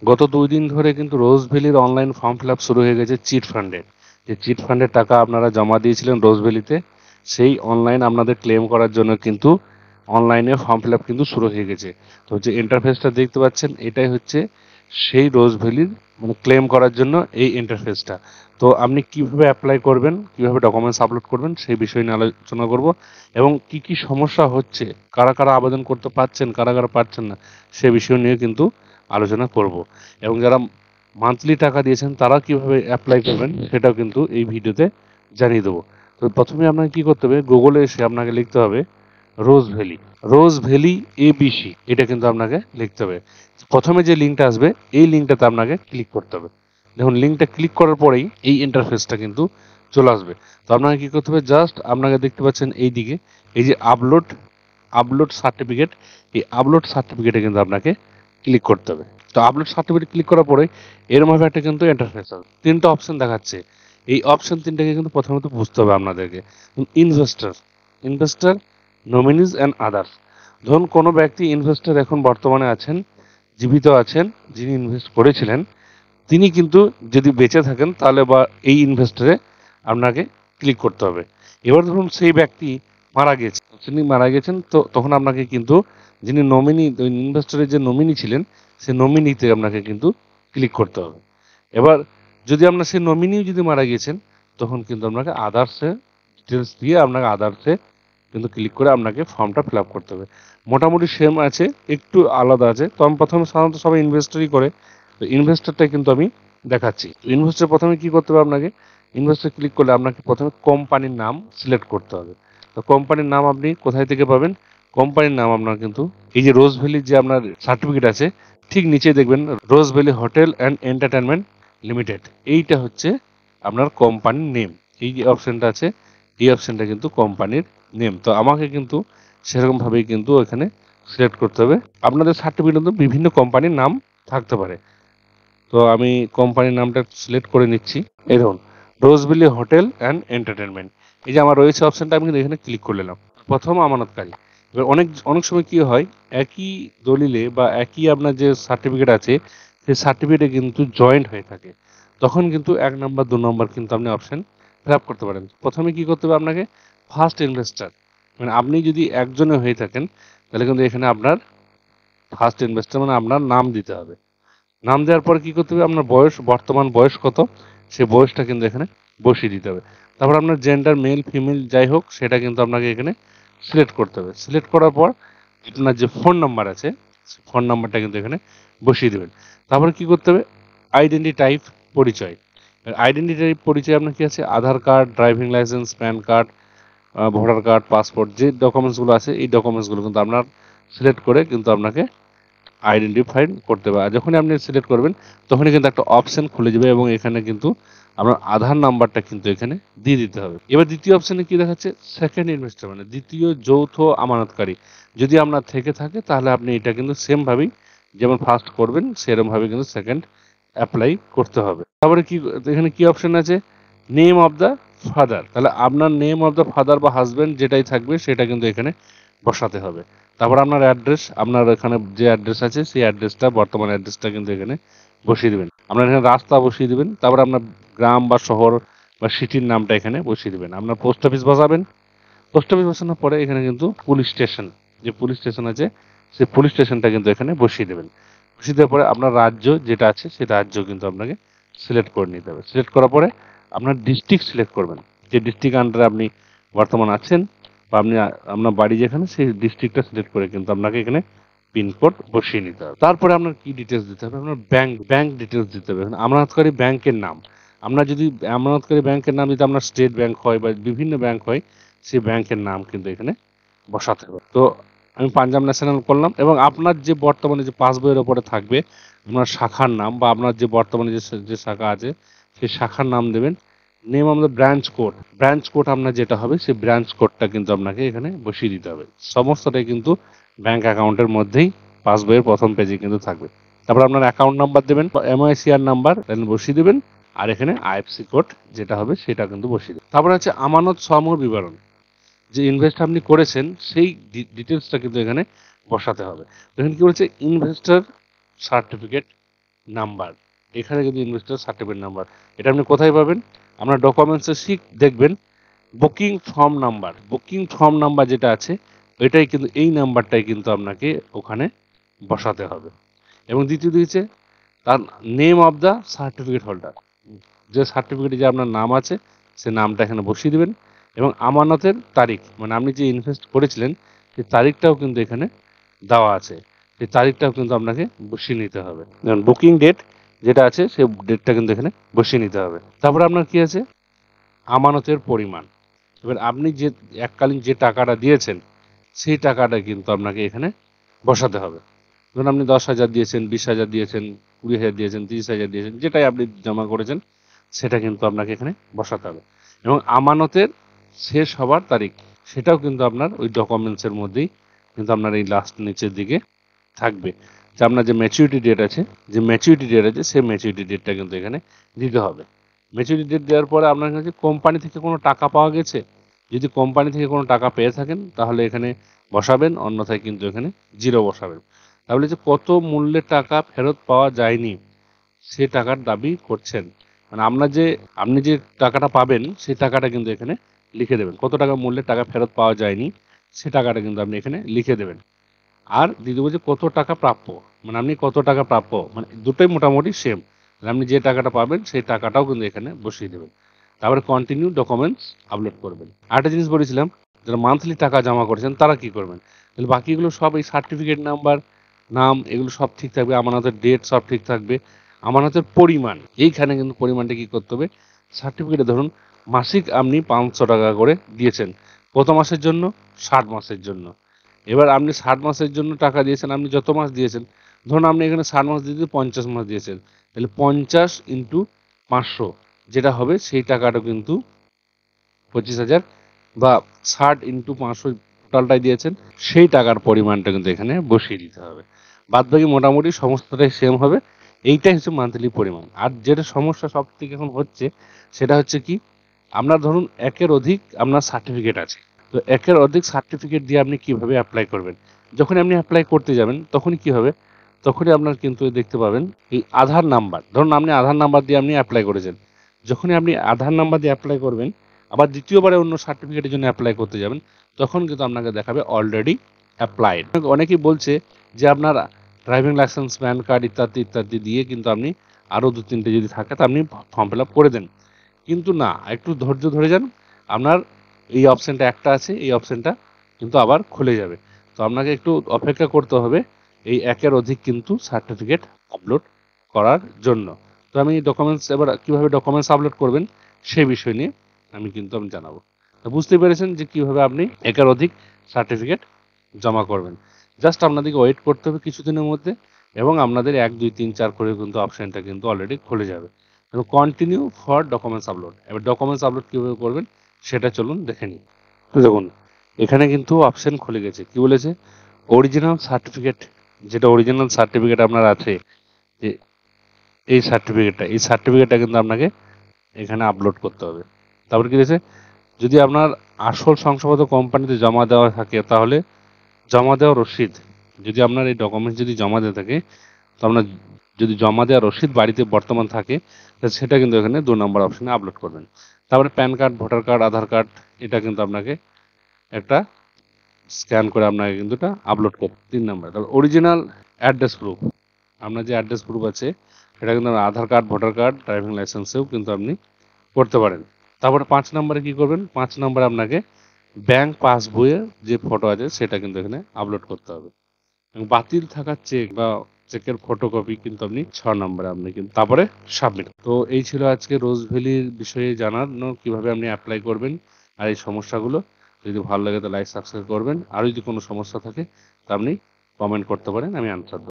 গত 2 দিন ধরে কিন্তু রোজ ভ্যালির অনলাইন ফর্ম ফিল আপ শুরু হয়ে গেছে চিট ফান্ডের। যে চিট ফান্ডের টাকা আপনারা জমা দিয়েছিলেন রোজ ভ্যালিতে, সেই অনলাইন আপনাদের ক্লেম করার জন্য কিন্তু অনলাইনে ফর্ম ফিল আপ কিন্তু শুরু হয়ে গেছে। তো যে ইন্টারফেসটা দেখতে পাচ্ছেন, এটাই হচ্ছে সেই রোজ ভ্যালির মানে ক্লেম করার জন্য এই ইন্টারফেসটা। তো আপনি কিভাবে অ্যাপ্লাই করবেন, কিভাবে ডকুমেন্টস আপলোড করবেন, সেই বিষয় নিয়ে আলোচনা করব, এবং কি কি সমস্যা হচ্ছে, কারা কারা আবেদন করতে পারছেন, কারা কারা পারছেন না, সে বিষয় নিয়ে কিন্তু আলোচনা করব। এবং যারা মান্থলি টাকা দিয়েছেন তারা কিভাবে অ্যাপ্লাই করবেন সেটাও কিন্তু এই ভিডিওতে জানিয়ে দেবো। তো প্রথমে আপনাকে কি করতে হবে, গুগলে এসে আপনাকে লিখতে হবে রোজ ভ্যালি। রোজ ভ্যালি এবিসি, এটা কিন্তু আপনাকে লিখতে হবে। প্রথমে যে লিঙ্কটা আসবে এই লিঙ্কটাতে আপনাকে ক্লিক করতে হবে। দেখুন, লিঙ্কটা ক্লিক করার পরেই এই ইন্টারফেসটা কিন্তু চলে আসবে। তো আপনাকে কি করতে হবে, জাস্ট আপনাকে দেখতে পাচ্ছেন এই দিকে এই যে আপলোড আপলোড সার্টিফিকেট, এই আপলোড সার্টিফিকেটে কিন্তু আপনাকে ক্লিক করতে হবে। তো আপলোড সার্টিফিকেট ক্লিক করার পরে এরমভাবে একটা কিন্তু ইন্টারফেস হবে, তিনটা অপশন দেখাচ্ছে। এই অপশন তিনটাকে কিন্তু প্রথমত বুঝতে হবে আপনাদেরকে। Investor, investor, nominees and others. ধরুন কোনো ব্যক্তি ইনভেস্টর এখন বর্তমানে আছেন, জীবিত আছেন, যিনি ইনভেস্ট করেছিলেন, তিনি কিন্তু যদি বেঁচে থাকেন তাহলে বা এই ইনভেস্টরে আপনাকে ক্লিক করতে হবে। এবার ধরুন সেই ব্যক্তি মারা গেছে, তিনি মারা গেছেন, তো তখন আপনাকে কিন্তু যিনি নমিনি, ইনভেস্টরের যে নমিনি ছিলেন, সেই নমিনিতে আপনাকে কিন্তু ক্লিক করতে হবে। এবার যদি আপনার সেই নমিনিও যদি মারা গিয়েছেন, তখন কিন্তু আপনাকে আদার্সে ডিটেলস দিয়ে আপনাকে আদার্সে কিন্তু ক্লিক করে আপনাকে ফর্মটা ফিল আপ করতে হবে। মোটামুটি সেম আছে, একটু আলাদা আছে। তো আমি প্রথমে সাধারণত সবাই ইনভেস্টরই করে, তো ইনভেস্টরটাই কিন্তু আমি দেখাচ্ছি। ইনভেস্টর প্রথমে কি করতে হবে, আপনাকে ইনভেস্টর ক্লিক করলে আপনাকে প্রথমে কোম্পানির নাম সিলেক্ট করতে হবে। তো কোম্পানির নাম আপনি কোথায় থেকে পাবেন, কোম্পানির নাম আপনার কিন্তু এই যে রোজ ভ্যালির যে আপনার সার্টিফিকেট আছে, ঠিক নিচে দেখবেন Rose Valley Hotel and Entertainment Limited, এইটা হচ্ছে আপনার কোম্পানির নেম। এই যে অপশনটা আছে, এই অপশনটা কিন্তু কোম্পানির নেম। তো আমাকে কিন্তু সেরকমভাবেই কিন্তু এখানে সিলেক্ট করতে হবে। আপনাদের সার্টিফিকেটে তো বিভিন্ন কোম্পানির নাম থাকতে পারে। তো আমি কোম্পানির নামটা সিলেক্ট করে নিচ্ছি। এই ধরুন রোজভ্যালি হোটেল অ্যান্ড এন্টারটেনমেন্ট, এই যে আমার রয়েছে অপশনটা, আমি কিন্তু এখানে ক্লিক করে নিলাম। প্রথম আমানতকারী। এবার অনেক অনেক সময় কি হয়, একই দলিলে বা একই আপনার যে সার্টিফিকেট আছে, সেই সার্টিফিকেটে কিন্তু জয়েন্ট হয়ে থাকে। তখন কিন্তু 1 নম্বর 2 নম্বর কিন্তু আপনি অপশন ফিল আপ করতে পারেন। প্রথমে কি করতে হবে আপনাকে, ফার্স্ট ইনভেস্টার, মানে আপনি যদি একজনে হয়ে থাকেন তাহলে কিন্তু এখানে আপনার ফার্স্ট ইনভেস্টার মানে আপনার নাম দিতে হবে। নাম দেওয়ার পরে কি করতে হবে, আপনার বয়স, বর্তমান বয়স কত, সেই বয়সটা কিন্তু এখানে বসিয়ে দিতে হবে। তারপর আপনার জেন্ডার মেল ফিমেল যাই হোক সেটা কিন্তু আপনাকে এখানে সিলেক্ট করতে হবে। সিলেক্ট করার পর আপনার যে ফোন নাম্বার আছে, ফোন নাম্বারটা কিন্তু এখানে বসিয়ে দেবেন। তারপরে কি করতে হবে, আইডেন্টি টাইপ, পরিচয়। আইডেন্টি টাইপ পরিচয় আপনার কি আছে, Aadhaar card, driving licence, PAN card, voter card, passport, যে ডকুমেন্টসগুলো আছে এই ডকুমেন্টসগুলো কিন্তু আপনার সিলেক্ট করে কিন্তু আপনাকে আইডেন্টিফাইড করতে হবে। আর যখনই আপনি সিলেক্ট করবেন তখনই কিন্তু একটা অপশন খুলে যাবে, এবং এখানে কিন্তু আপনার আধার নাম্বারটা কিন্তু এখানে দিয়ে দিতে হবে। এবার দ্বিতীয় অপশনে কি দেখাচ্ছে, সেকেন্ড ইনভেস্টর মানে দ্বিতীয় যৌথ আমানতকারী। যদি আপনার থেকে থাকে তাহলে আপনি এটা কিন্তু সেম ভাবেই যেমন ফার্স্ট করবেন সেরকম ভাবে কিন্তু সেকেন্ড অ্যাপ্লাই করতে হবে। তারপরে কি এখানে কি অপশন আছে, নেম অফ দ্য ফাদার, তাহলে আপনার নেম অফ দ্য ফাদার বা হাজবেন্ড যেটাই থাকবে সেটা কিন্তু এখানে বসাতে হবে। তারপর আপনার অ্যাড্রেস, আপনার এখানে যে অ্যাড্রেস আছে সেই অ্যাড্রেসটা, বর্তমান অ্যাড্রেসটা কিন্তু এখানে বসিয়ে দেবেন। আপনার এখানে রাস্তা বসিয়ে দেবেন। তারপর আপনার গ্রাম বা শহর বা সিটির নামটা এখানে বসিয়ে দেবেন। আপনার পোস্ট অফিস বসাবেন। পোস্ট অফিস বসানোর পরে এখানে কিন্তু পুলিশ স্টেশন, যে পুলিশ স্টেশন আছে সেই পুলিশ স্টেশনটা কিন্তু এখানে বসিয়ে দেবেন। বসিয়ে দেওয়ার পরে আপনার রাজ্য যেটা আছে সেই রাজ্য কিন্তু আপনাকে সিলেক্ট করে নিতে হবে। সিলেক্ট করার পরে আপনার ডিস্ট্রিক্ট সিলেক্ট করবেন, যে ডিস্ট্রিক্ট আন্ডারে আপনি বর্তমান আছেন বা আপনি আপনার বাড়ি যেখানে সেই ডিস্ট্রিক্টটা সিলেক্ট করে কিন্তু আপনাকে এখানে পিনকোড বসিয়ে নিতে হবে। তারপরে আপনার কি ডিটেলস দিতে হবে, আপনার ব্যাংক ডিটেলস দিতে হবে। আমানতকারী ব্যাংকের নাম, আপনার যদি আমানতকারী ব্যাংকের নাম যদি আপনার স্টেট ব্যাংক হয় বা বিভিন্ন ব্যাংক হয়, সেই ব্যাংকের নাম কিন্তু এখানে বসাতে হবে। তো আমি পাঞ্জাব ন্যাশনাল করলাম, এবং আপনার যে বর্তমানে যে পাসবইয়ের ওপরে থাকবে আপনার শাখার নাম, বা আপনার যে বর্তমানে যে শাখা আছে সেই শাখার নাম দেবেন। Name of the branch code আপনার যেটা হবে সেই ব্রাঞ্চ কোডটা কিন্তু আপনাকে এখানে বসিয়ে দিতে হবে। সমস্তটাই কিন্তু ব্যাংক অ্যাকাউন্টের মধ্যেই পাসবইয়ের প্রথম পেজে কিন্তু থাকবে। তারপর আপনার অ্যাকাউন্ট নাম্বার দেবেন, এমআইসিআর নাম্বার বসিয়ে দেবেন, আর এখানে আইএফসি কোড যেটা হবে সেটা কিন্তু বসিয়ে দেবেন। তারপর হচ্ছে আমানত সমূহ বিবরণ, যে ইনভেস্ট আপনি করেছেন সেই ডিটেলসটা কিন্তু এখানে বসাতে হবে। এখানে কি বলছে, ইনভেস্টর সার্টিফিকেট নাম্বার, এখানে কিন্তু ইনভেস্টর সার্টিফিকেট নাম্বার, এটা আপনি কোথায় পাবেন? আপনার ডকুমেন্টসে দেখবেন booking form number, booking form number যেটা আছে এটাই কিন্তু, এই নাম্বারটাই কিন্তু আপনাকে ওখানে বসাতে হবে। এবং দ্বিতীয় দিয়েছে তার name of the certificate holder, যে সার্টিফিকেটে যে আপনার নাম আছে সে নামটা এখানে বসিয়ে দেবেন। এবং আমানতের তারিখ, মানে আপনি যে ইনভেস্ট করেছিলেন সেই তারিখটাও কিন্তু এখানে দেওয়া আছে, সেই তারিখটাও কিন্তু আপনাকে বসিয়ে নিতে হবে। যেমন বুকিং ডেট যেটা আছে সেই ডেটটা কিন্তু এখানে বসিয়ে নিতে হবে। তারপরে আপনার কি আছে? আমানতের পরিমাণ। এবার আপনি যে এককালীন যে টাকাটা দিয়েছেন সেই টাকাটা কিন্তু আপনাকে এখানে বসাতে হবে। ধরুন আপনি 10,000 দিয়েছেন, 20,000 দিয়েছেন, 20,000 দিয়েছেন, 30,000 দিয়েছেন, যেটাই আপনি জমা করেছেন সেটা কিন্তু আপনাকে এখানে বসাতে হবে। এবং আমানতের শেষ হবার তারিখ সেটাও কিন্তু আপনার ওই ডকুমেন্টসের মধ্যেই কিন্তু আপনার এই লাস্ট নিচের দিকে থাকবে, যে আপনার যে ম্যাচুরিটি ডেট আছে, সেই ম্যাচুরিটি ডেটটা কিন্তু এখানে দিতে হবে। ম্যাচুরিটি ডেট দেওয়ার পরে আপনার কাছে কোম্পানি থেকে কোনো টাকা পাওয়া গেছে, যদি কোম্পানি থেকে কোনো টাকা পেয়ে থাকেন তাহলে এখানে বসাবেন, অন্যথায় কিন্তু এখানে 0 বসাবেন। তাহলে যে কত মূল্যের টাকা ফেরত পাওয়া যায়নি সে টাকার দাবি করছেন, মানে আপনি যে টাকাটা পাবেন সেই টাকাটা কিন্তু এখানে লিখে দেবেন, কত টাকা মূল্যের টাকা ফেরত পাওয়া যায়নি সে টাকাটা কিন্তু আপনি এখানে লিখে দেবেন। আর দ্বিতীয় যে কত টাকা প্রাপ্য, মানে আপনি কত টাকা প্রাপ্য, মানে দুটোই মোটামুটি সেম, আপনি যে টাকাটা পাবেন সেই টাকাটাও কিন্তু এখানে বসিয়ে দেবেন। তারপরে কন্টিনিউ ডকুমেন্টস আপলোড করবেন। আরেকটা জিনিস বলেছিলাম, যারা মান্থলি টাকা জমা করেছেন তারা কি করবেন, তাহলে বাকিগুলো সব এই সার্টিফিকেট নাম্বার, নাম, এগুলো সব ঠিক থাকবে, আমানতের ডেট সব ঠিক থাকবে। আমানতের পরিমাণ, এইখানে কিন্তু পরিমাণটা কি করতে হবে, সার্টিফিকেটে ধরুন মাসিক আপনি 500 টাকা করে দিয়েছেন, কত মাসের জন্য? 60 মাসের জন্য। এবার আপনি 60 মাসের জন্য টাকা দিয়েছেন, আপনি যত মাস দিয়েছেন, ধরুন আপনি এখানে 60 মাস দিয়ে 50 মাস দিয়েছেন, তাহলে 50 ইন্টু 500 যেটা হবে সেই টাকাটা কিন্তু 25,000, বা 60 ইন্টু 500 টোটালটাই দিয়েছেন সেই টাকার পরিমাণটা কিন্তু এখানে বসিয়ে দিতে হবে। বাদ বাকি মোটামুটি সমস্তটাই সেম হবে, এইটাই হচ্ছে মান্থলি পরিমাণ। আর যেটা সমস্যা সব থেকে এখন হচ্ছে সেটা হচ্ছে কি, আপনার ধরুন একের অধিক আপনার সার্টিফিকেট আছে, তো একের অধিক সার্টিফিকেট দিয়ে আপনি কিভাবে অ্যাপ্লাই করবেন? যখন আপনি অ্যাপ্লাই করতে যাবেন তখনই কি হবে, তখনই আপনার কিন্তু দেখতে পাবেন এই আধার নাম্বার, ধরুন আপনি আধার নাম্বার দিয়ে আপনি অ্যাপ্লাই করেছেন, যখনই আপনি আধার নাম্বার দিয়ে অ্যাপ্লাই করবেন আবার দ্বিতীয়বারে অন্য সার্টিফিকেটের জন্য অ্যাপ্লাই করতে যাবেন, তখন কিন্তু আপনাকে দেখাবে অলরেডি অ্যাপ্লাইড। অনেকেই বলছে যে আপনার ড্রাইভিং লাইসেন্স, প্যান কার্ড ইত্যাদি ইত্যাদি দিয়ে কিন্তু আপনি আরও 2-3টে যদি থাকে তা আপনি ফর্ম ফিল আপ করে দেন, কিন্তু না, একটু ধৈর্য ধরে যান, আপনার এই অপশানটা একটা আছে, এই অপশানটা কিন্তু আবার খুলে যাবে। তো আপনাকে একটু অপেক্ষা করতে হবে এই একের অধিক কিন্তু সার্টিফিকেট আপলোড করার জন্য। তো আমি ডকুমেন্টস, এবার কীভাবে ডকুমেন্টস আপলোড করবেন সেই বিষয় নিয়ে আমি জানাবো। তো বুঝতে পেরেছেন যে কীভাবে আপনি একের অধিক সার্টিফিকেট জমা করবেন। জাস্ট আপনাদেরকে ওয়েট করতে হবে কিছুদিনের মধ্যে, এবং আপনাদের 1, 2, 3, 4 করে কিন্তু অপশানটা কিন্তু অলরেডি খুলে যাবে। এবং কন্টিনিউ ফর ডকুমেন্টস আপলোড, এবার ডকুমেন্টস আপলোড কীভাবে করবেন সেটা চলুন দেখে নিই। তো দেখুন এখানে কিন্তু অপশান খুলে গেছে, কি বলেছে, অরিজিনাল সার্টিফিকেট, যেটা অরিজিনাল সার্টিফিকেট আপনার আছে, যে এই সার্টিফিকেটটা কিন্তু আপনাকে এখানে আপলোড করতে হবে। তারপর কি দিয়েছে, যদি আপনার আসল শংসাপত্র কোম্পানিতে জমা দেওয়া থাকে তাহলে জমা দেওয়া রসিদ, যদি আপনার এই ডকুমেন্টস যদি জমা দেওয়া থাকে, তো আপনার যদি জমা দেওয়া রসিদ বাড়িতে বর্তমান থাকে সেটা কিন্তু এখানে 2 নম্বর অপশানে আপলোড করবেন। তারপরে প্যান কার্ড, ভোটার কার্ড, আধার কার্ড, এটা কিন্তু আপনাকে একটা স্ক্যান করে আপনাকে কিন্তু এটা আপলোড করতে 3 নম্বর। তারপর অরিজিনাল অ্যাড্রেস প্রুফ, আপনার যে অ্যাড্রেস প্রুফ আছে সেটা কিন্তু আধার কার্ড, ভোটার কার্ড, ড্রাইভিং লাইসেন্সেও কিন্তু আপনি করতে পারেন। তারপরে 5 নম্বরে কি করবেন, 5 নম্বরে আপনাকে ব্যাংক পাসবইয়ের যে ফটো আছে সেটা কিন্তু এখানে আপলোড করতে হবে। এবং বাতিল থাকা চেক বা চেকের ফটোকপি কিন্তু আপনি 6 নম্বরে আপনি কিন্তু তারপরে সাবমিট। তো এই ছিল আজকে রোজ ভ্যালির বিষয়ে জানানো, কিভাবে আপনি অ্যাপ্লাই করবেন আর এই সমস্যাগুলো। যদি ভালো লাগে তো লাইক সাবস্ক্রাইব করবেন, আর যদি কোনো সমস্যা থাকে তা আপনি কমেন্ট করতে পারেন, আমি আনসার দেবো।